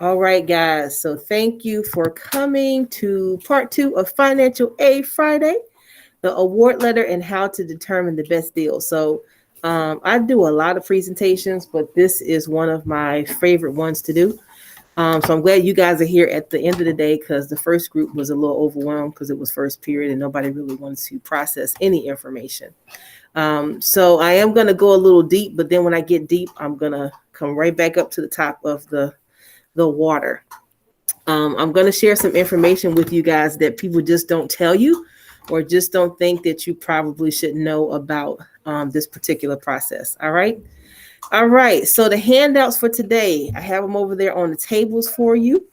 All right, guys. So thank you for coming to part 2 of Financial Aid Friday, the award letter and how to determine the best deal. So I do a lot of presentations, but this is one of my favorite ones to do. So I'm glad you guys are here at the end of the day because the first group was a little overwhelmed because it was first period and nobody really wanted to process any information. So I am going to go a little deep, but then when I get deep, I'm going to come right back up to the top of the water. I'm going to share some information with you guys that people just don't tell you or just don't think that you probably should know about this particular process. All right. All right. So the handouts for today, I have them over there on the tables for you.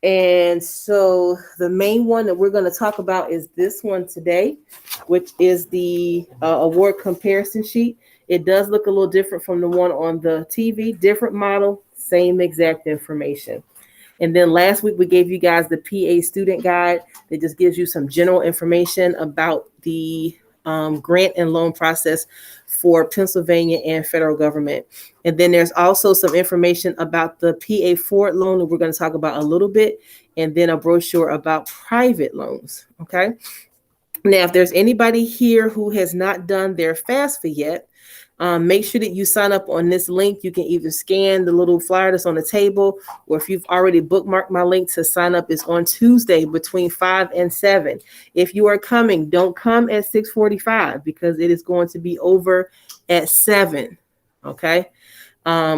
And so the main one that we're going to talk about is this one today, which is the award comparison sheet. It does look a little different from the one on the TV, different model, same exact information. And then last week we gave you guys the PA student guide that just gives you some general information about the grant and loan process for Pennsylvania and federal government. And then there's also some information about the PA Ford loan that we're going to talk about a little bit, and then a brochure about private loans. Okay. Now, if there's anybody here who has not done their FAFSA yet, make sure that you sign up on this link. You can either scan the little flyer that's on the table, or if you've already bookmarked my link to sign up, it's on Tuesday between 5 and 7. If you are coming, don't come at 6:45 because it is going to be over at 7. Okay.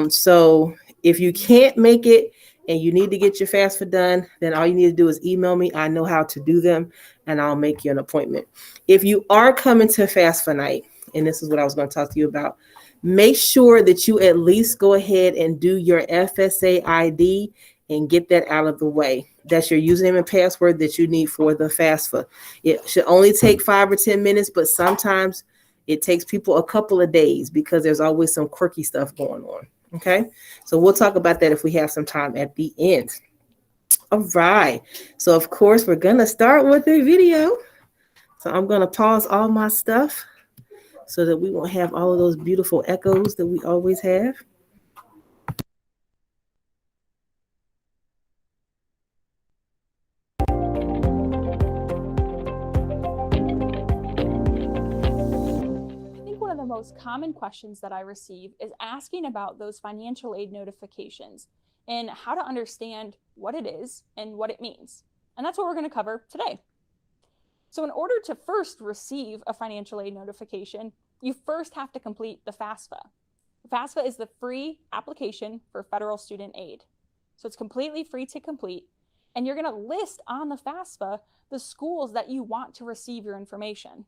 So if you can't make it and you need to get your FAFSA done, then all you need to do is email me. I know how to do them and I'll make you an appointment. If you are coming to FAFSA night, and this is what I was going to talk to you about, make sure that you at least go ahead and do your FSA ID and get that out of the way. That's your username and password that you need for the FAFSA. It should only take 5 or 10 minutes, but sometimes it takes people a couple of days because there's always some quirky stuff going on. Okay, so we'll talk about that if we have some time at the end. All right, so of course we're gonna start with a video. So I'm gonna pause all my stuff so that we won't have all of those beautiful echoes that we always have. I think one of the most common questions that I receive is asking about those financial aid notifications and how to understand what it is and what it means. And that's what we're going to cover today. So in order to first receive a financial aid notification, you first have to complete the FAFSA. FAFSA is the free application for federal student aid. So it's completely free to complete. And you're going to list on the FAFSA the schools that you want to receive your information.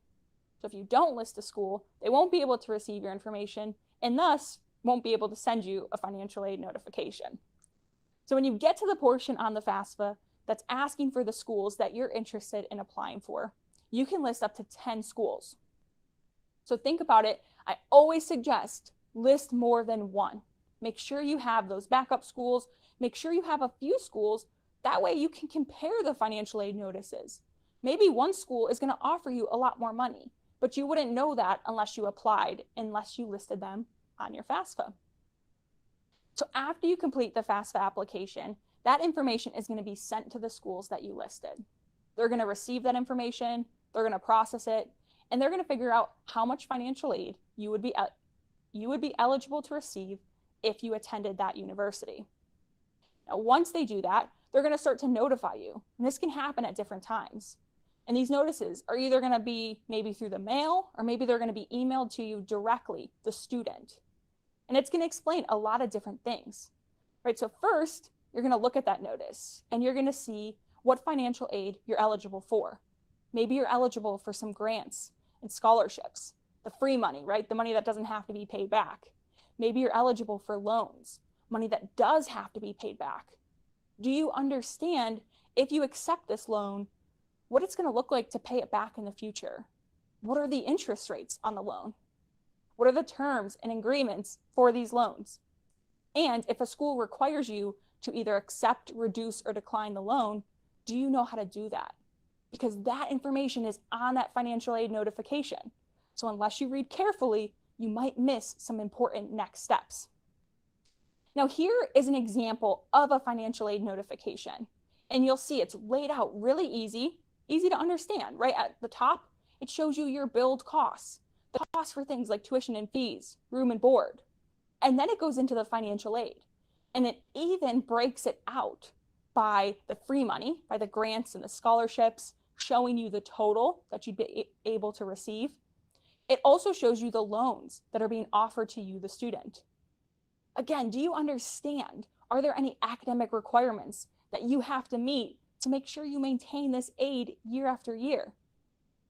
So if you don't list a school, they won't be able to receive your information and thus won't be able to send you a financial aid notification. So when you get to the portion on the FAFSA that's asking for the schools that you're interested in applying for, you can list up to 10 schools. So think about it. I always suggest list more than one. Make sure you have those backup schools. Make sure you have a few schools. That way you can compare the financial aid notices. Maybe one school is going to offer you a lot more money, but you wouldn't know that unless you applied, unless you listed them on your FAFSA. So after you complete the FAFSA application, that information is going to be sent to the schools that you listed. They're going to receive that information, they're going to process it, and they're going to figure out how much financial aid you would be eligible to receive if you attended that university. Now, once they do that, they're going to start to notify you, and this can happen at different times. And these notices are either going to be maybe through the mail, or maybe they're going to be emailed to you directly, the student. And it's going to explain a lot of different things, right? So first, you're going to look at that notice and you're going to see what financial aid you're eligible for. Maybe you're eligible for some grants and scholarships, the free money, right? The money that doesn't have to be paid back. Maybe you're eligible for loans, money that does have to be paid back. Do you understand, if you accept this loan, what it's going to look like to pay it back in the future? What are the interest rates on the loan? What are the terms and agreements for these loans? And if a school requires you to either accept, reduce, or decline the loan, do you know how to do that? Because that information is on that financial aid notification. So unless you read carefully, you might miss some important next steps. Now, here is an example of a financial aid notification. And you'll see it's laid out really easy to understand. Right at the top, it shows you your billed costs, the costs for things like tuition and fees, room and board. And then it goes into the financial aid. And it even breaks it out by the free money, by the grants and the scholarships, showing you the total that you'd be able to receive. It also shows you the loans that are being offered to you, the student. Again, do you understand? Are there any academic requirements that you have to meet to make sure you maintain this aid year after year?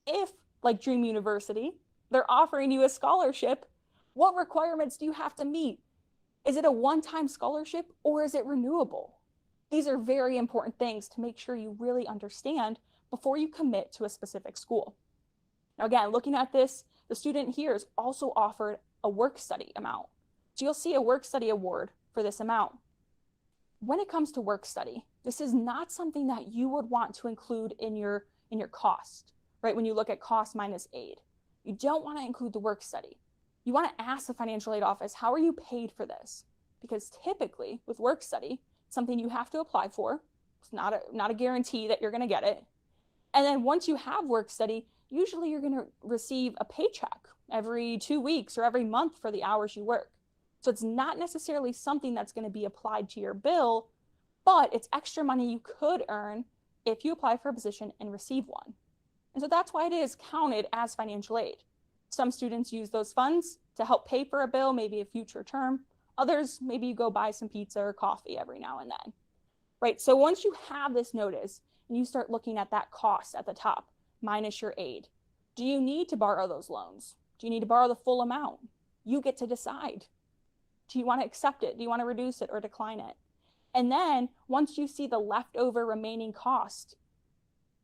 If, like Dream University, they're offering you a scholarship, what requirements do you have to meet? Is it a one-time scholarship or is it renewable? These are very important things to make sure you really understand before you commit to a specific school. Now, again, looking at this, the student here is also offered a work study amount. So you'll see a work study award for this amount. When it comes to work study, this is not something that you would want to include in your cost, right? When you look at cost minus aid, you don't want to include the work study. You want to ask the financial aid office, how are you paid for this? Because typically with work study, it's something you have to apply for. It's not a guarantee that you're going to get it. And then once you have work study, usually you're going to receive a paycheck every 2 weeks or every month for the hours you work. So it's not necessarily something that's going to be applied to your bill, but it's extra money you could earn if you apply for a position and receive one. And so that's why it is counted as financial aid. Some students use those funds to help pay for a bill, maybe a future term. Others, maybe you go buy some pizza or coffee every now and then, right? So once you have this notice and you start looking at that cost at the top, minus your aid, do you need to borrow those loans? Do you need to borrow the full amount? You get to decide. Do you want to accept it? Do you want to reduce it or decline it? And then once you see the leftover remaining cost,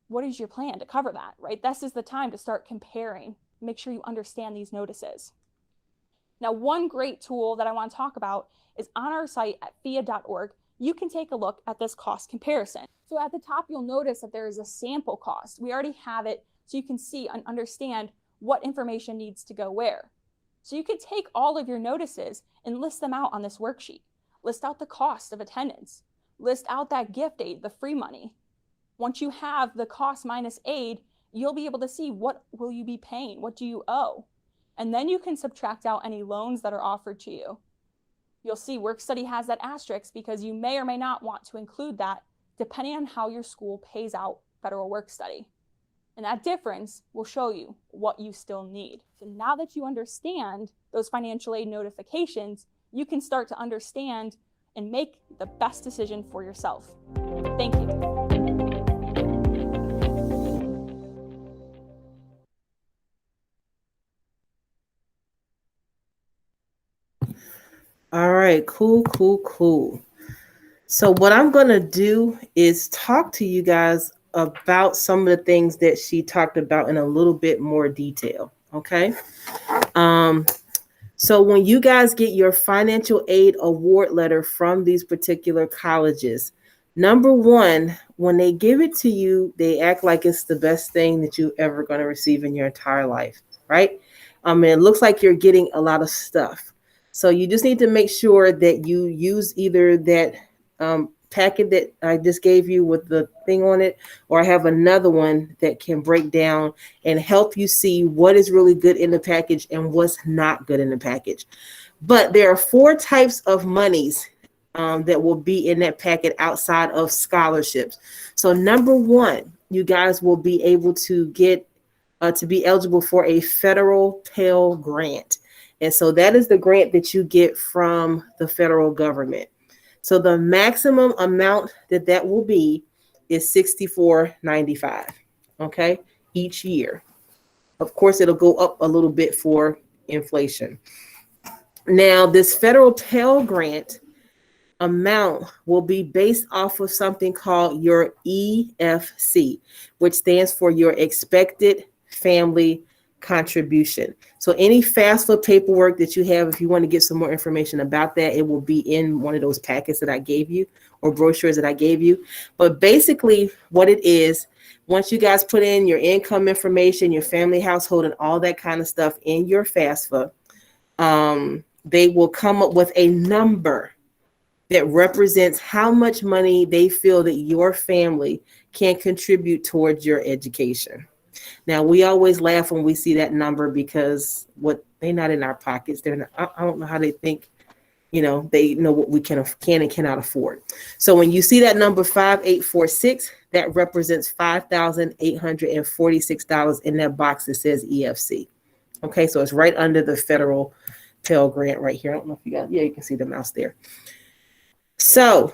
what is your plan to cover that, right? This is the time to start comparing. Make sure you understand these notices. Now, one great tool that I want to talk about is on our site at FIA.org. You can take a look at this cost comparison. So at the top, you'll notice that there is a sample cost. We already have it, so you can see and understand what information needs to go where. So you could take all of your notices and list them out on this worksheet. List out the cost of attendance. List out that gift aid, the free money. Once you have the cost minus aid, you'll be able to see what will you be paying, what do you owe? And then you can subtract out any loans that are offered to you. You'll see work study has that asterisk because you may or may not want to include that depending on how your school pays out federal work study. And that difference will show you what you still need. So now that you understand those financial aid notifications, you can start to understand and make the best decision for yourself. Thank you. All right, cool. So what I'm going to do is talk to you guys about some of the things that she talked about in a little bit more detail, okay? So when you guys get your financial aid award letter from these particular colleges, number one, when they give it to you, they act like it's the best thing that you're ever going to receive in your entire life, right? And it looks like you're getting a lot of stuff. So you just need to make sure that you use either that packet that I just gave you with the thing on it, or I have another one that can break down and help you see what is really good in the package and what's not good in the package. But there are 4 types of monies that will be in that packet outside of scholarships. So number 1, you guys will be able to get to be eligible for a federal Pell grant. And so that is the grant that you get from the federal government. So the maximum amount that will be is $64.95, okay, each year. Of course, it'll go up a little bit for inflation. Now, this federal Pell grant amount will be based off of something called your EFC, which stands for your expected family contribution. So any FAFSA paperwork that you have, if you want to get some more information about that, it will be in one of those packets that I gave you or brochures that I gave you. But basically what it is, once you guys put in your income information, your family household and all that kind of stuff in your FAFSA, they will come up with a number that represents how much money they feel that your family can contribute towards your education. Now, we always laugh when we see that number because what they're not in our pockets. They're not, I don't know how they think, they know what we can and cannot afford. So when you see that number 5846, that represents $5,846 in that box that says EFC. Okay, so it's right under the federal Pell grant right here. I don't know if you can see the mouse there. So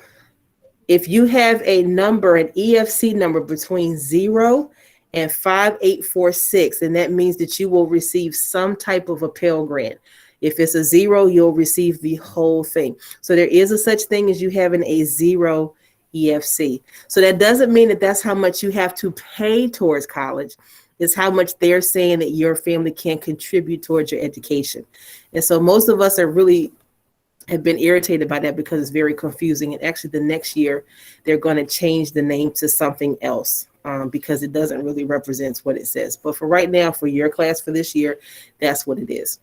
if you have a number, an EFC number between 0 and 5846, then that means that you will receive some type of a Pell grant. If it's a 0, you'll receive the whole thing. So there is a such thing as you having a 0 EFC. So that doesn't mean that that's how much you have to pay towards college. It's how much they're saying that your family can contribute towards your education. And so most of us have been irritated by that because it's very confusing. And actually the next year, they're going to change the name to something else because it doesn't really represent what it says. But for right now, for your class for this year, that's what it is.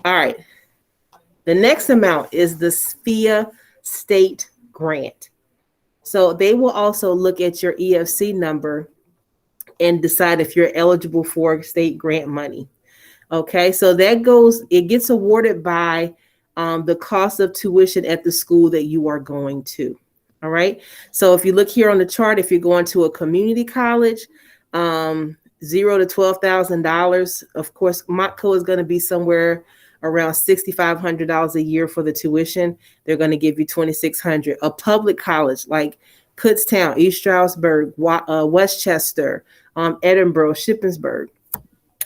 All right. The next amount is the SPIA state grant. So they will also look at your EFC number and decide if you're eligible for state grant money. Okay, so it gets awarded by the cost of tuition at the school that you are going to. All right, so if you look here on the chart, if you're going to a community college, $0 to $12,000. Of course, Montco is going to be somewhere around $6,500 a year for the tuition. They're going to give you $2,600. A public college like Kutztown, East Stroudsburg, Westchester, Edinburgh, Shippensburg,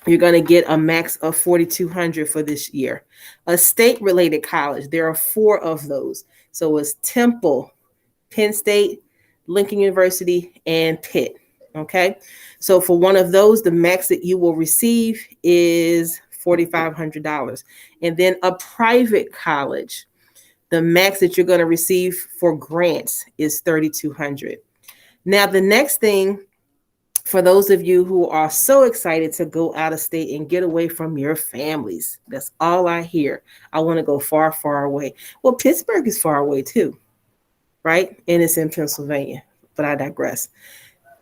you're going to get a max of $4,200 for this year. A state-related college, there are 4 of those. So it's Temple, Penn State, Lincoln University, and Pitt. Okay, so for one of those, the max that you will receive is $4,500. And then a private college, the max that you're going to receive for grants is $3,200. Now, the next thing, for those of you who are so excited to go out of state and get away from your families, that's all I hear. I want to go far, far away. Well, Pittsburgh is far away too, right? And it's in Pennsylvania, but I digress.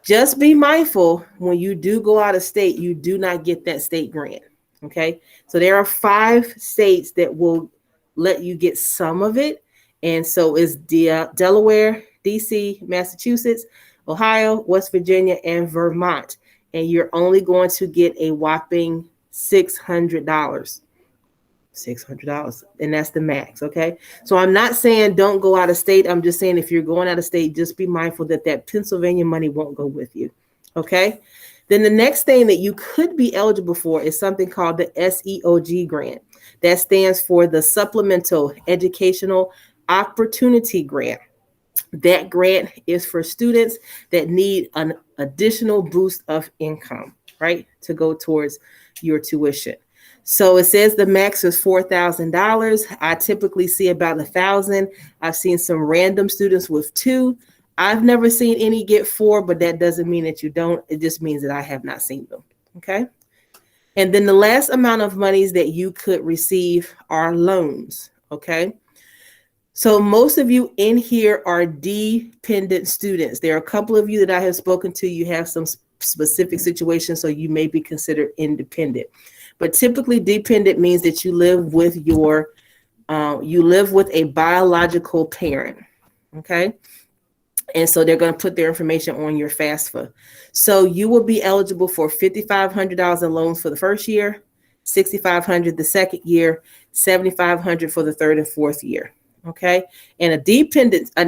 Just be mindful when you do go out of state, you do not get that state grant. Okay, so there are 5 states that will let you get some of it. And so it's Delaware, DC, Massachusetts, Ohio, West Virginia, and Vermont. And you're only going to get a whopping $600. $600. And that's the max. Okay. So I'm not saying don't go out of state. I'm just saying if you're going out of state, just be mindful that Pennsylvania money won't go with you. Okay. Then the next thing that you could be eligible for is something called the SEOG grant. That stands for the Supplemental Educational Opportunity Grant. That grant is for students that need an additional boost of income, right, to go towards your tuition. So it says the max is $4,000. I typically see about $1,000. I've seen some random students with 2. I've never seen any get 4, but that doesn't mean that you don't. It just means that I have not seen them. Okay. And then the last amount of monies that you could receive are loans. Okay. So most of you in here are dependent students. There are a couple of you that I have spoken to. You have some specific situations, so you may be considered independent. But typically dependent means that you live with a biological parent. Okay. And so they're going to put their information on your FAFSA. So you will be eligible for $5,500 in loans for the first year, $6,500 the second year, $7,500 for the third and fourth year. Okay. And an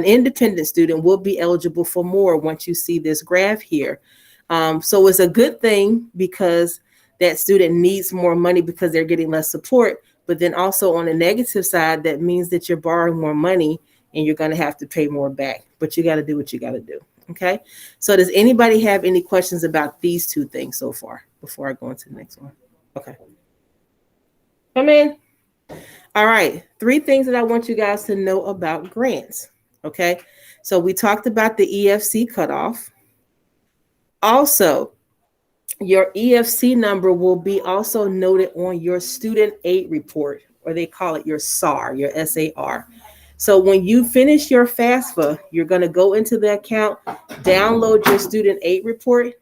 independent student will be eligible for more once you see this graph here. So it's a good thing because that student needs more money because they're getting less support. But then also on the negative side, that means that you're borrowing more money and you're going to have to pay more back. But you got to do what you got to do. Okay. So does anybody have any questions about these 2 things so far before I go into the next one? Okay. Come in. All right. 3 things that I want you guys to know about grants. Okay. So we talked about the EFC cutoff. Also, your EFC number will be also noted on your student aid report, or they call it your SAR, your SAR. So when you finish your FAFSA, you're going to go into the account, download your student aid report,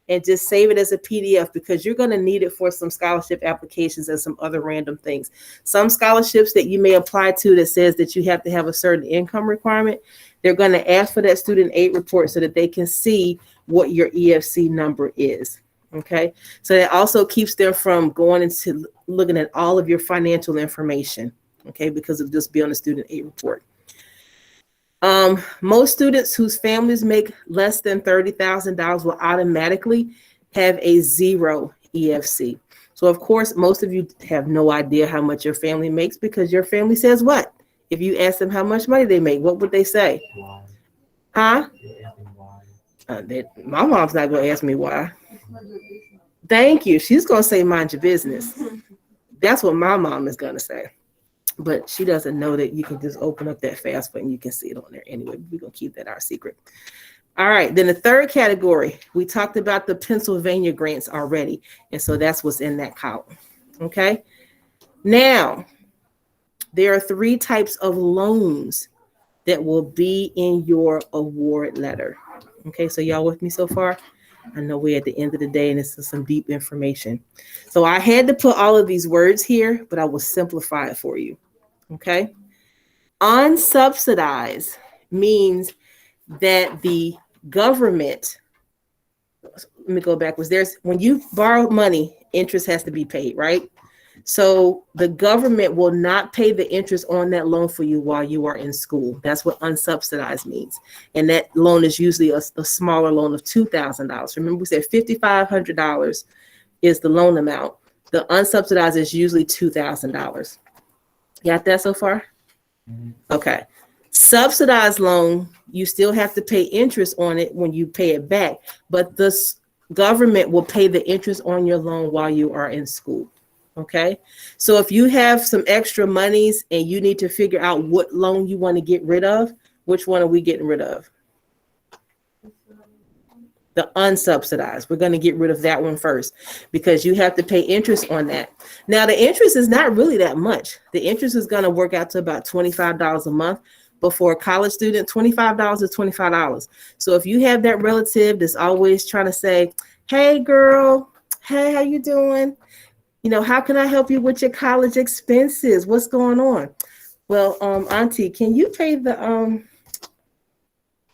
and just save it as a PDF because you're going to need it for some scholarship applications and some other random things. Some scholarships that you may apply to that says that you have to have a certain income requirement, they're going to ask for that student aid report so that they can see what your EFC number is. Okay, so that also keeps them from going into looking at all of your financial information. Okay, because it'll just be on the student aid report. Most students whose families make less than $30,000 will automatically have a zero EFC. So of course, most of you have no idea how much your family makes because your family says what? If you ask them how much money they make, what would they say? Why? Huh? They ask me why. My mom's not going to ask me why. Thank you. She's going to say, mind your business. That's what my mom is going to say. But she doesn't know that you can just open up that FAFSA and you can see it on there anyway. We're going to keep that our secret. All right. Then the third category, we talked about the Pennsylvania grants already. And so that's what's in that column. Okay. Now, there are 3 types of loans that will be in your award letter. Okay. So y'all with me so far? I know we're at the end of the day and this is some deep information. So I had to put all of these words here, but I will simplify it for you. Okay. Unsubsidized means that the government, let me go backwards. When you borrow money, interest has to be paid, right? So the government will not pay the interest on that loan for you while you are in school. That's what unsubsidized means. And that loan is usually a smaller loan of $2,000. Remember, we said $5,500 is the loan amount. The unsubsidized is usually $2,000. Got that so far? Mm-hmm. Okay. Subsidized loan, you still have to pay interest on it when you pay it back, but the government will pay the interest on your loan while you are in school. Okay. So if you have some extra monies and you need to figure out what loan you want to get rid of, which one are we getting rid of? The unsubsidized. We're going to get rid of that one first because you have to pay interest on that. Now, the interest is not really that much. The interest is going to work out to about $25 a month. But for a college student, $25 is $25. So if you have that relative that's always trying to say, hey, girl, hey, how you doing? You know, how can I help you with your college expenses? What's going on? Well, Auntie, can you pay the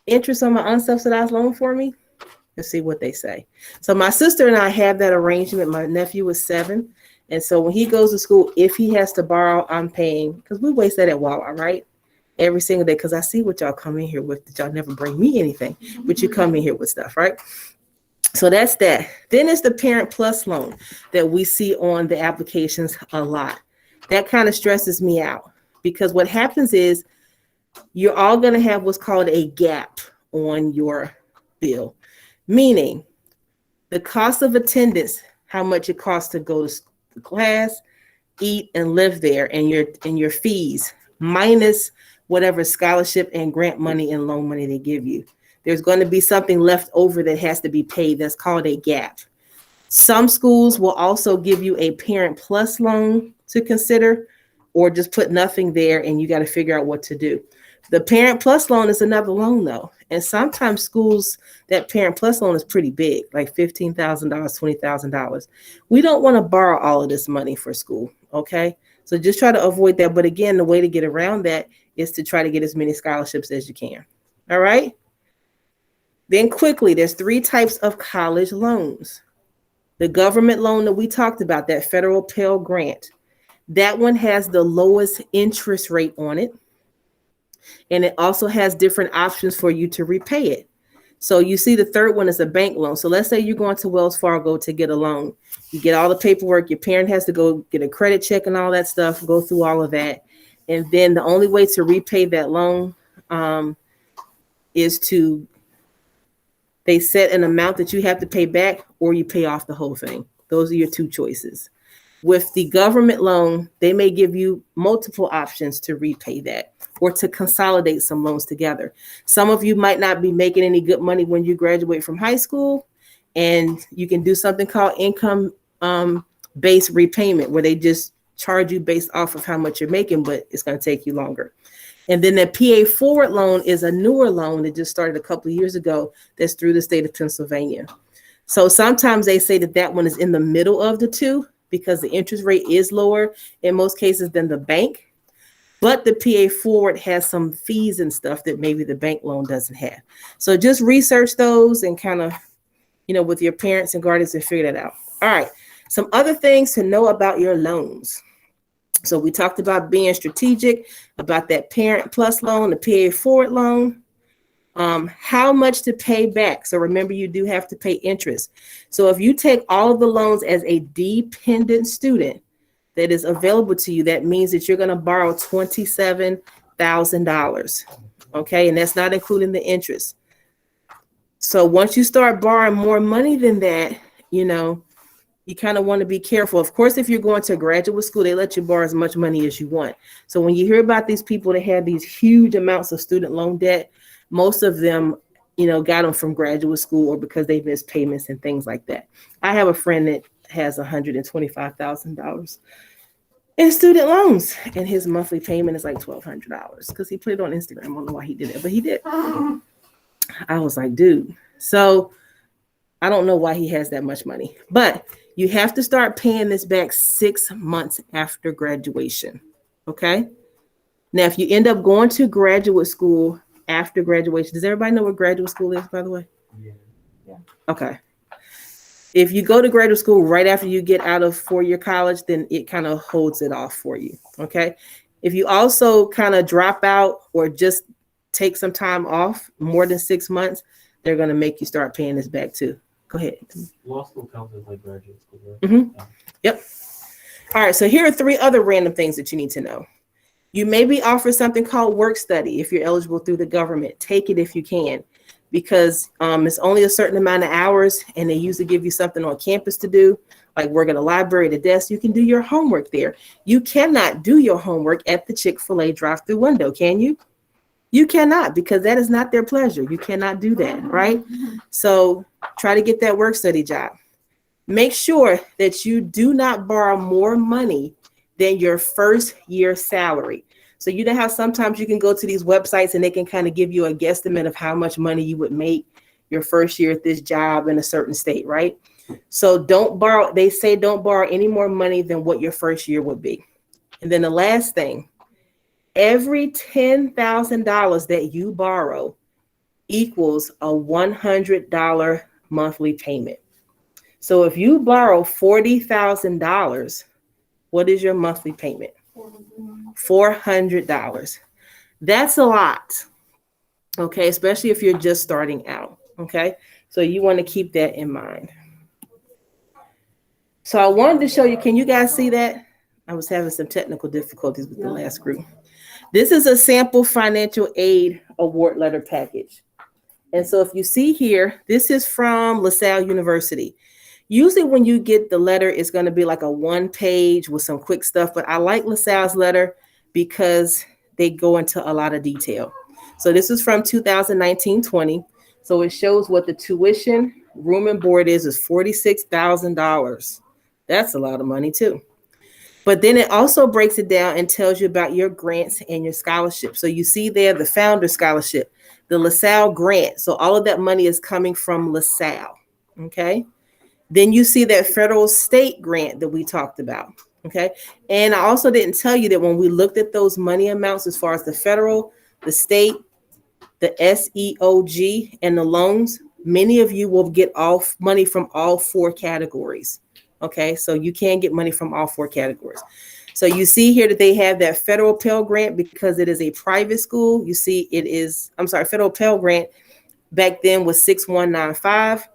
interest on my unsubsidized loan for me? And see what they say. So my sister and I have that arrangement. My nephew is 7. And so when he goes to school, if he has to borrow, I'm paying, because we waste that at Wawa, right? Every single day, because I see what y'all come in here with, that y'all never bring me anything, but you come in here with stuff, right? So that's that. Then it's the Parent Plus loan that we see on the applications a lot. That kind of stresses me out because what happens is you're all going to have what's called a gap on your bill, meaning the cost of attendance, how much it costs to go to class, eat, and live there, and your fees minus whatever scholarship and grant money and loan money they give you. There's going to be something left over that has to be paid. That's called a gap. Some schools will also give you a Parent Plus loan to consider, or just put nothing there and you got to figure out what to do. The Parent Plus loan is another loan though. And sometimes schools, that Parent Plus loan is pretty big, like $15,000, $20,000. We don't want to borrow all of this money for school. Okay. So just try to avoid that. But again, the way to get around that is to try to get as many scholarships as you can. All right. Then quickly, there's 3 types of college loans. The government loan that we talked about, that federal Pell grant, that one has the lowest interest rate on it. And it also has different options for you to repay it. So you see the third one is a bank loan. So let's say you're going to Wells Fargo to get a loan. You get all the paperwork. Your parent has to go get a credit check and all that stuff, go through all of that. And then the only way to repay that loan is to, they set an amount that you have to pay back or you pay off the whole thing. Those are your 2 choices. With the government loan, they may give you multiple options to repay that or to consolidate some loans together. Some of you might not be making any good money when you graduate from high school, and you can do something called income based repayment, where they just charge you based off of how much you're making, but it's going to take you longer. And then the PA Forward loan is a newer loan that just started a couple of years ago that's through the state of Pennsylvania. So sometimes they say that that one is in the middle of the two because the interest rate is lower in most cases than the bank. But the PA Forward has some fees and stuff that maybe the bank loan doesn't have. So just research those and kind of, with your parents and guardians and figure that out. All right. Some other things to know about your loans. So we talked about being strategic, about that Parent Plus loan, the PA Forward loan. How much to pay back. So remember, you do have to pay interest. So if you take all of the loans as a dependent student that is available to you, that means that you're going to borrow $27,000. Okay. And that's not including the interest. So once you start borrowing more money than that, you kind of want to be careful. Of course, if you're going to graduate school, they let you borrow as much money as you want. So when you hear about these people that have these huge amounts of student loan debt, most of them, got them from graduate school or because they missed payments and things like that. I have a friend that has $125,000 in student loans, and his monthly payment is like $1,200 because he put it on Instagram. I don't know why he did it, but he did. I was like, dude. So I don't know why he has that much money, but you have to start paying this back 6 months after graduation. Okay. Now, if you end up going to graduate school after graduation, does everybody know what graduate school is, by the way? Yeah. Okay. If you go to graduate school right after you get out of 4-year college, then it kind of holds it off for you. Okay. If you also kind of drop out or just take some time off, more than 6 months, they're going to make you start paying this back too. Go ahead. Law school counts as like graduate school, right? Mm-hmm. Yeah. Yep. All right. So here are 3 other random things that you need to know. You may be offered something called work study if you're eligible through the government. Take it if you can, because it's only a certain amount of hours, and they usually give you something on campus to do, like work at a library, at a desk. You can do your homework there. You cannot do your homework at the Chick-fil-A drive-through window, can you? You cannot, because that is not their pleasure. You cannot do that, right? So try to get that work study job. Make sure that you do not borrow more money than your first year salary. So you know how sometimes you can go to these websites and they can kind of give you a guesstimate of how much money you would make your first year at this job in a certain state, right? So don't borrow. They say don't borrow any more money than what your first year would be. And then the last thing, every $10,000 that you borrow equals a $100 monthly payment. So if you borrow $40,000, what is your monthly payment? $400. That's a lot. Okay, especially if you're just starting out. Okay, so you want to keep that in mind. So I wanted to show you, can you guys see that? I was having some technical difficulties with the last group. This is a sample financial aid award letter package. And so if you see here, this is from LaSalle University. Usually when you get the letter, it's going to be like a 1-page with some quick stuff. But I like LaSalle's letter because they go into a lot of detail. So this is from 2019-20. So it shows what the tuition, room and board is $46,000. That's a lot of money too. But then it also breaks it down and tells you about your grants and your scholarships. So you see there the founder scholarship, the LaSalle grant. So all of that money is coming from LaSalle. Okay. Then you see that federal state grant that we talked about. Okay. And I also didn't tell you that when we looked at those money amounts, as far as the federal, the state, the SEOG, and the loans, many of you will get off money from all 4 categories. Okay. So you can get money from all 4 categories. So you see here that they have that federal Pell grant because it is a private school. You see federal Pell grant back then was 6195.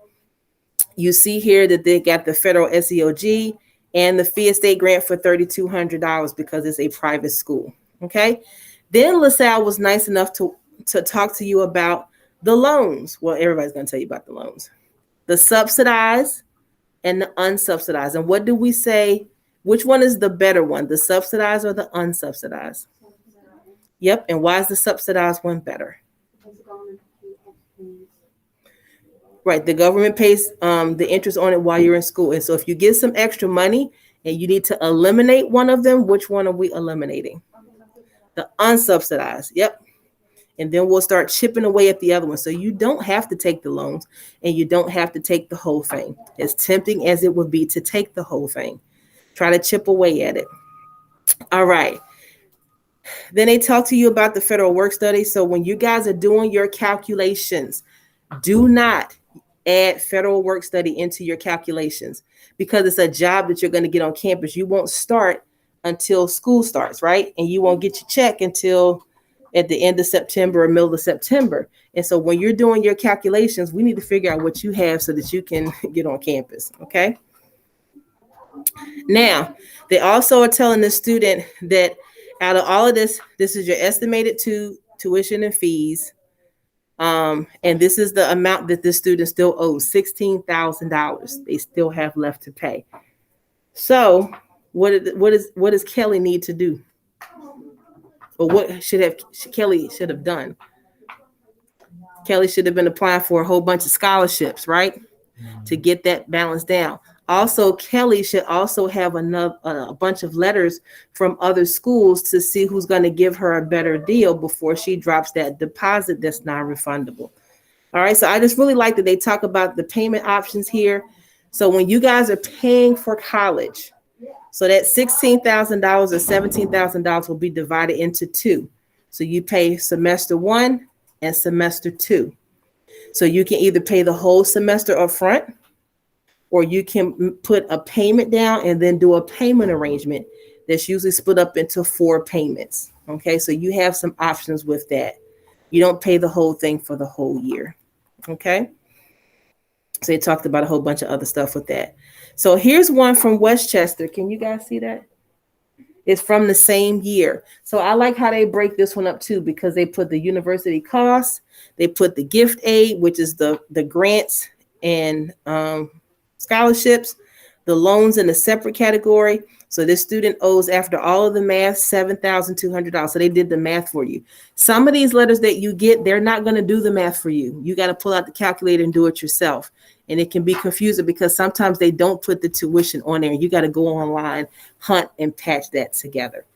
You see here that they got the federal SEOG and the fee estate grant for $3,200 because it's a private school. Okay. Then LaSalle was nice enough to talk to you about the loans. Well, everybody's going to tell you about the loans, the subsidized and the unsubsidized. And what do we say? Which one is the better one, the subsidized or the unsubsidized? Yep. And why is the subsidized one better? Right. The government pays the interest on it while you're in school. And so if you get some extra money and you need to eliminate one of them. Which one are we eliminating? The unsubsidized. Yep. And then we'll start chipping away at the other one. So you don't have to take the loans and you don't have to take the whole thing. As tempting as it would be to take the whole thing, try to chip away at it. All right. Then they talk to you about the federal work study. So when you guys are doing your calculations, do not add federal work study into your calculations because it's a job that you're going to get on campus. You won't start until school starts, right? And you won't get your check until at the end of September or middle of September. And so when you're doing your calculations, we need to figure out what you have so that you can get on campus, okay? Now, they also are telling the student that out of all of this, this is your estimated tuition and fees. And this is the amount that the student still owes, $16,000. They still have left to pay. So what does Kelly need to do? Or what Kelly should have done? Kelly should have been applying for a whole bunch of scholarships, right? To get that balance down. Also, Kelly should also have a bunch of letters from other schools to see who's going to give her a better deal before she drops that deposit that's non-refundable. All right, so I just really like that they talk about the payment options here. So when you guys are paying for college, so that $16,000 or $17,000 will be divided into two. So you pay semester 1 and semester 2. So you can either pay the whole semester up front, or you can put a payment down and then do a payment arrangement that's usually split up into 4 payments. Okay, so you have some options with that. You don't pay the whole thing for the whole year. Okay, so they talked about a whole bunch of other stuff with that. So here's one from Westchester. Can you guys see that? It's from the same year. So I like how they break this one up too, because they put the university costs, they put the gift aid, which is the grants and scholarships, the loans in a separate category. So this student owes, after all of the math, $7,200. So they did the math for you. Some of these letters that you get, they're not going to do the math for you. You got to pull out the calculator and do it yourself. And it can be confusing because sometimes they don't put the tuition on there. You got to go online, hunt, and patch that together.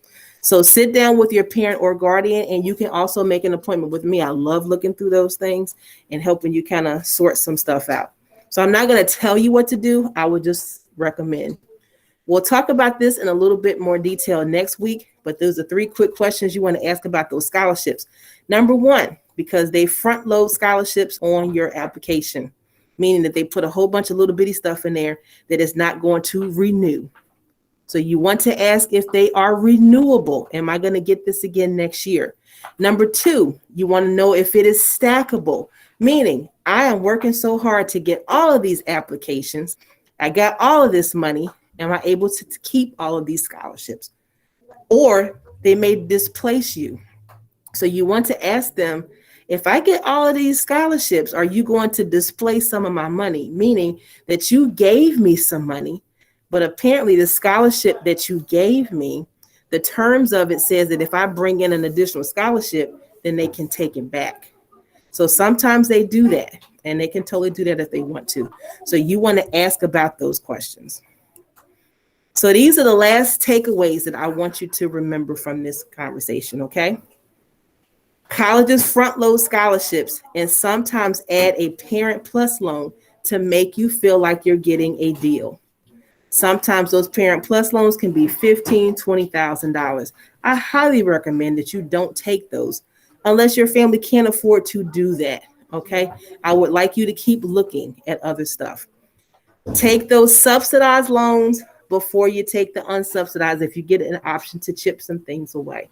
So sit down with your parent or guardian, and you can also make an appointment with me. I love looking through those things and helping you kind of sort some stuff out. So I'm not going to tell you what to do. I would just recommend. We'll talk about this in a little bit more detail next week, but those are 3 quick questions you want to ask about those scholarships. Number 1, because they front load scholarships on your application, meaning that they put a whole bunch of little bitty stuff in there that is not going to renew. So you want to ask if they are renewable. Am I going to get this again next year? Number 2, you want to know if it is stackable, meaning I am working so hard to get all of these applications. I got all of this money. Am I able to keep all of these scholarships? Or they may displace you. So you want to ask them, if I get all of these scholarships, are you going to displace some of my money? Meaning that you gave me some money, but apparently the scholarship that you gave me, the terms of it says that if I bring in an additional scholarship, then they can take it back. So sometimes they do that, and they can totally do that if they want to. So you want to ask about those questions. So these are the last takeaways that I want you to remember from this conversation, okay? Colleges front load scholarships and sometimes add a Parent Plus loan to make you feel like you're getting a deal. Sometimes those Parent Plus loans can be $15,000, $20,000. I highly recommend that you don't take those unless your family can't afford to do that, okay? I would like you to keep looking at other stuff. Take those subsidized loans before you take the unsubsidized if you get an option to chip some things away.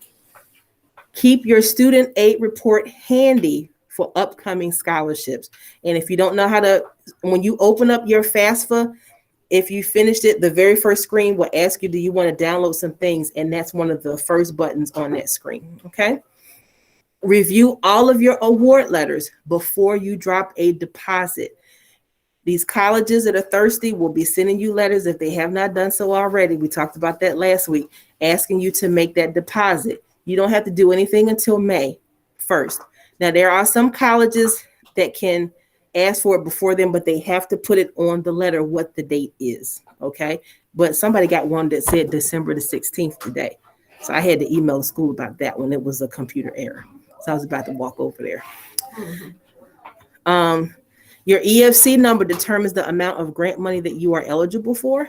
Keep your student aid report handy for upcoming scholarships. And if you don't know how to, when you open up your FAFSA, if you finished it, the very first screen will ask you, do you want to download some things? And that's one of the first buttons on that screen, okay? Review all of your award letters before you drop a deposit. These colleges that are thirsty will be sending you letters if they have not done so already. We talked about that last week, asking you to make that deposit. You don't have to do anything until May 1st. Now, there are some colleges that can ask for it before then, but they have to put it on the letter what the date is, okay? but somebody got one that said December the 16th today. So I had to email the school about that one. It was a computer error. So I was about to walk over there. Your EFC number determines the amount of grant money that you are eligible for.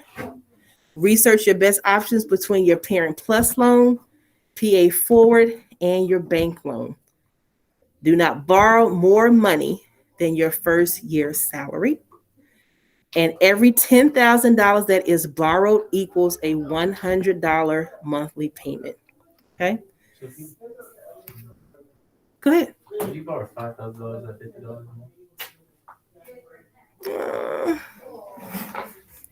Research your best options between your Parent Plus loan, PA Forward, and your bank loan. Do not borrow more money than your first year's salary. And every $10,000 that is borrowed equals a $100 monthly payment. Okay? So if you, Go ahead. if you borrow $5,000 at $50 a month,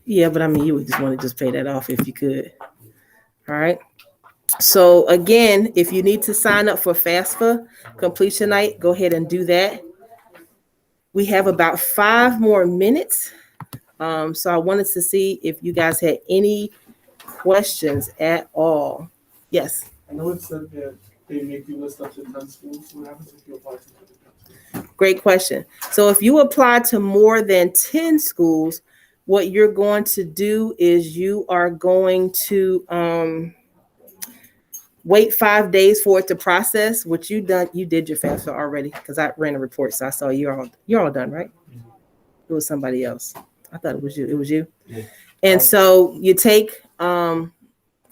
Yeah, but I mean, you would just want to just pay that off if you could. All right. So again, if you need to sign up for FAFSA completion night, go ahead and do that. We have about 5 more minutes. So I wanted to see if you guys had any questions at all. Yes. I know it said that they make you list up to 10 schools. What happens if you apply to more than 10 schools? Great question. So if you apply to more than 10 schools, what you're going to do is you are going to wait 5 days for it to process. What you did your FAFSA already because I ran a report, so I saw you're all done, right? It was somebody else. I thought it was you. It was you. Yeah. And so you take some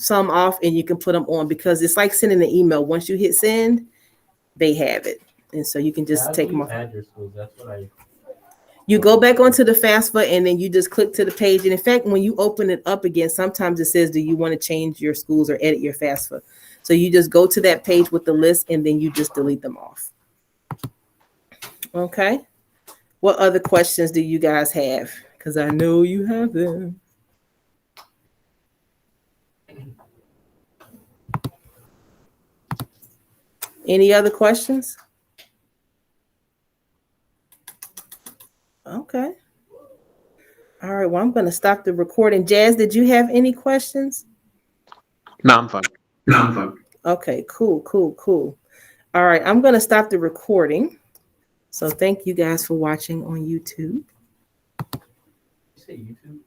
off and you can put them on because it's like sending an email. Once you hit send, they have it. And so you can just how do take you them off. add your schools? That's what I. You go back onto the FAFSA and then you just click to the page. And in fact, when you open it up again, sometimes it says, do you want to change your schools or edit your FAFSA? So you just go to that page with the list and then you just delete them off. Okay. What other questions do you guys have? Because I know you have them. Any other questions? Okay. All right. Well, I'm going to stop the recording. Jazz, did you have any questions? No, I'm fine. Okay, cool. All right. I'm going to stop the recording. So thank you guys for watching on YouTube. You say YouTube?